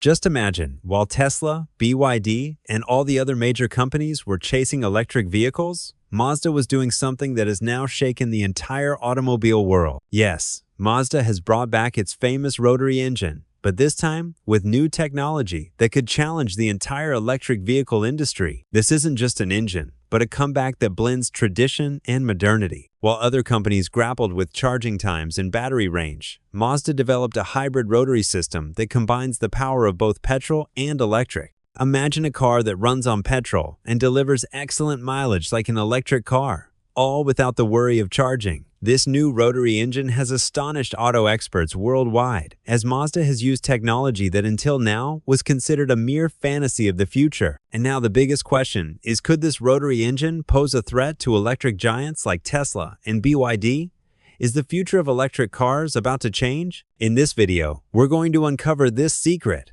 Just imagine, while Tesla, BYD, and all the other major companies were chasing electric vehicles, Mazda was doing something that has now shaken the entire automobile world. Yes, Mazda has brought back its famous rotary engine, but this time with new technology that could challenge the entire electric vehicle industry. This isn't just an engine, but a comeback that blends tradition and modernity. While other companies grappled with charging times and battery range, Mazda developed a hybrid rotary system that combines the power of both petrol and electric. Imagine a car that runs on petrol and delivers excellent mileage like an electric car, all without the worry of charging. This new rotary engine has astonished auto experts worldwide, as Mazda has used technology that until now was considered a mere fantasy of the future. And now the biggest question is, could this rotary engine pose a threat to electric giants like Tesla and BYD? Is the future of electric cars about to change? In this video, we're going to uncover this secret.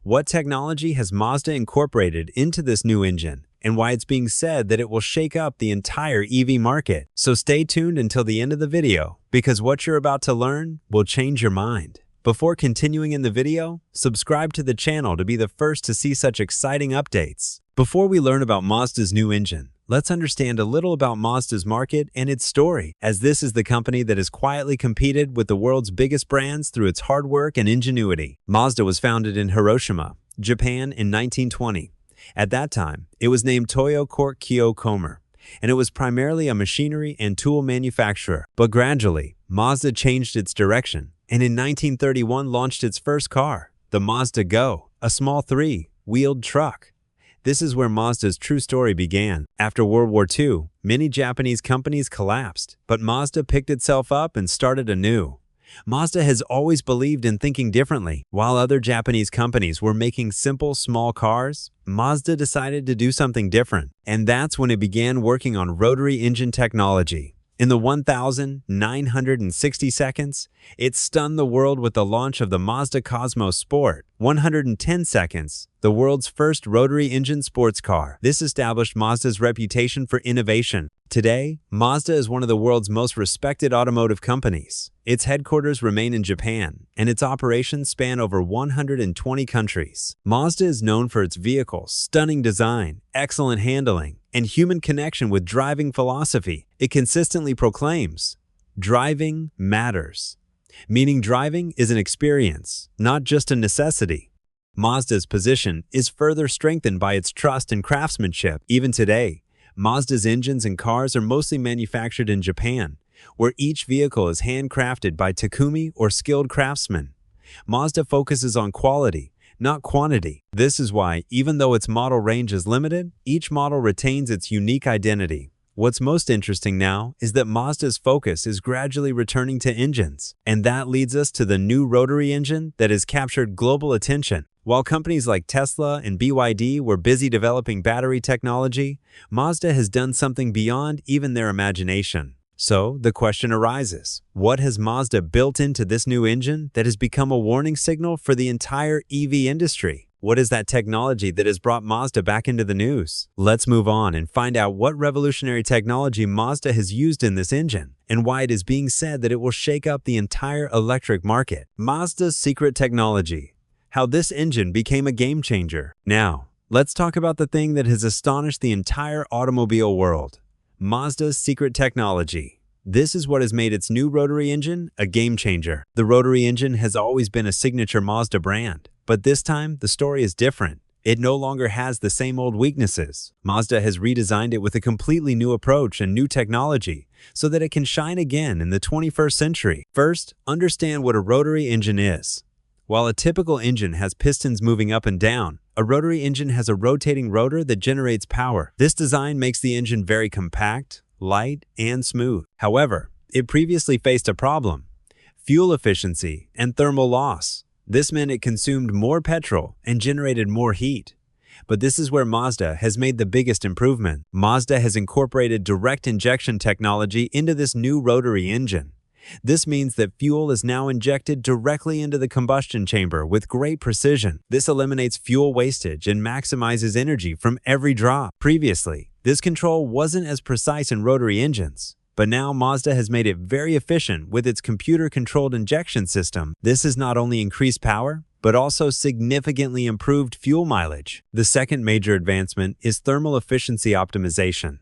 What technology has Mazda incorporated into this new engine, and why it's being said that it will shake up the entire EV market? So stay tuned until the end of the video, because what you're about to learn will change your mind. Before continuing in the video, subscribe to the channel to be the first to see such exciting updates. Before we learn about Mazda's new engine, let's understand a little about Mazda's market and its story, as this is the company that has quietly competed with the world's biggest brands through its hard work and ingenuity. Mazda was founded in Hiroshima, Japan in 1920. At that time, it was named Toyo Kyo Komer, and it was primarily a machinery and tool manufacturer. But gradually, Mazda changed its direction, and in 1931 launched its first car, the Mazda Go, a small three-wheeled truck. This is where Mazda's true story began. After World War II, many Japanese companies collapsed, but Mazda picked itself up and started anew. Mazda has always believed in thinking differently. While other Japanese companies were making simple, small cars, Mazda decided to do something different, and that's when it began working on rotary engine technology. In the 1,960 seconds, it stunned the world with the launch of the Mazda Cosmos Sport. 110 seconds, the world's first rotary engine sports car. This established Mazda's reputation for innovation. Today, Mazda is one of the world's most respected automotive companies. Its headquarters remain in Japan, and its operations span over 120 countries. Mazda is known for its vehicles' stunning design, excellent handling, and human connection with driving philosophy. It consistently proclaims, "Driving matters," meaning driving is an experience, not just a necessity. Mazda's position is further strengthened by its trust and craftsmanship. Even today, Mazda's engines and cars are mostly manufactured in Japan, where each vehicle is handcrafted by Takumi or skilled craftsmen. Mazda focuses on quality, not quantity. This is why, even though its model range is limited, each model retains its unique identity. What's most interesting now is that Mazda's focus is gradually returning to engines, and that leads us to the new rotary engine that has captured global attention. While companies like Tesla and BYD were busy developing battery technology, Mazda has done something beyond even their imagination. So, the question arises, what has Mazda built into this new engine that has become a warning signal for the entire EV industry? What is that technology that has brought Mazda back into the news? Let's move on and find out what revolutionary technology Mazda has used in this engine, and why it is being said that it will shake up the entire electric market. Mazda's secret technology. How this engine became a game changer. Now, let's talk about the thing that has astonished the entire automobile world. Mazda's secret technology. This is what has made its new rotary engine a game changer. The rotary engine has always been a signature Mazda brand, but this time the story is different. It no longer has the same old weaknesses. Mazda has redesigned it with a completely new approach and new technology so that it can shine again in the 21st century. First, understand what a rotary engine is. While a typical engine has pistons moving up and down, a rotary engine has a rotating rotor that generates power. This design makes the engine very compact, light, and smooth. However, it previously faced a problem: fuel efficiency and thermal loss. This meant it consumed more petrol and generated more heat. But this is where Mazda has made the biggest improvement. Mazda has incorporated direct injection technology into this new rotary engine. This means that fuel is now injected directly into the combustion chamber with great precision. This eliminates fuel wastage and maximizes energy from every drop. Previously, this control wasn't as precise in rotary engines, but now Mazda has made it very efficient with its computer-controlled injection system. This has not only increased power, but also significantly improved fuel mileage. The second major advancement is thermal efficiency optimization.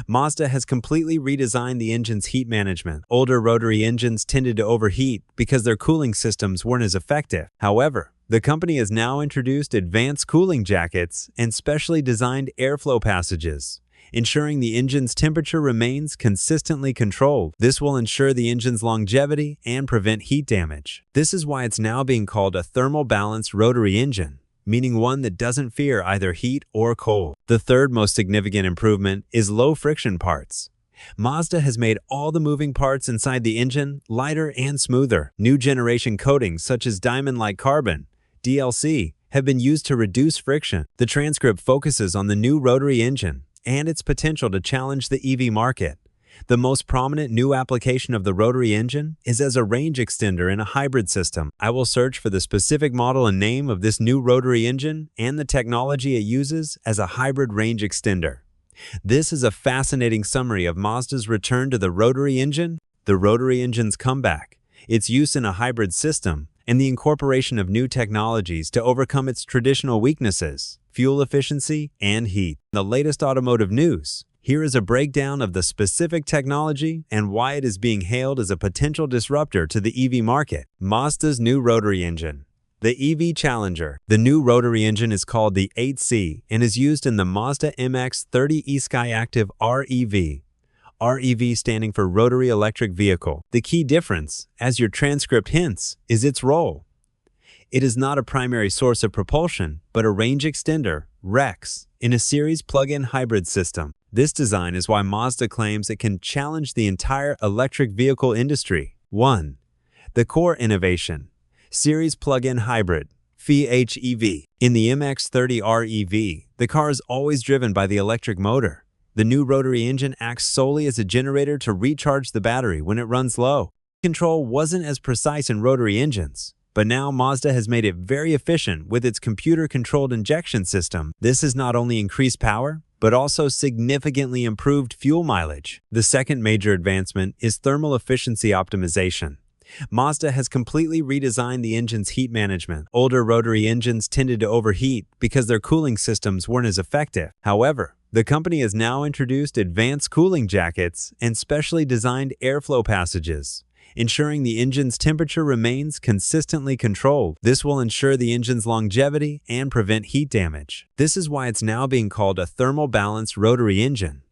Mazda has completely redesigned the engine's heat management. Older rotary engines tended to overheat because their cooling systems weren't as effective. However, the company has now introduced advanced cooling jackets and specially designed airflow passages, ensuring the engine's temperature remains consistently controlled. This will ensure the engine's longevity and prevent heat damage. This is why it's now being called a thermal balanced rotary engine, meaning one that doesn't fear either heat or cold. The third most significant improvement is low friction parts. Mazda has made all the moving parts inside the engine lighter and smoother. New generation coatings such as diamond-like carbon, DLC, have been used to reduce friction. The transcript focuses on the new rotary engine and its potential to challenge the EV market. The most prominent new application of the rotary engine is as a range extender in a hybrid system. I will search for the specific model and name of this new rotary engine and the technology it uses as a hybrid range extender. This is a fascinating summary of Mazda's return to the rotary engine, the rotary engine's comeback, its use in a hybrid system, and the incorporation of new technologies to overcome its traditional weaknesses, fuel efficiency, and heat. The latest automotive news. Here is a breakdown of the specific technology and why it is being hailed as a potential disruptor to the EV market. Mazda's new rotary engine. The EV Challenger. The new rotary engine is called the 8C and is used in the Mazda MX-30 eSky Active REV. REV standing for Rotary Electric Vehicle. The key difference, as your transcript hints, is its role. It is not a primary source of propulsion, but a range extender, REX, in a series plug-in hybrid system. This design is why Mazda claims it can challenge the entire electric vehicle industry. 1. The core innovation. Series plug-in hybrid, PHEV. In the MX-30 REV, the car is always driven by the electric motor. The new rotary engine acts solely as a generator to recharge the battery when it runs low. Control wasn't as precise in rotary engines, but now Mazda has made it very efficient with its computer-controlled injection system. This has not only increased power, but also significantly improved fuel mileage. The second major advancement is thermal efficiency optimization. Mazda has completely redesigned the engine's heat management. Older rotary engines tended to overheat because their cooling systems weren't as effective. However, the company has now introduced advanced cooling jackets and specially designed airflow passages, ensuring the engine's temperature remains consistently controlled. This will ensure the engine's longevity and prevent heat damage. This is why it's now being called a thermal balanced rotary engine,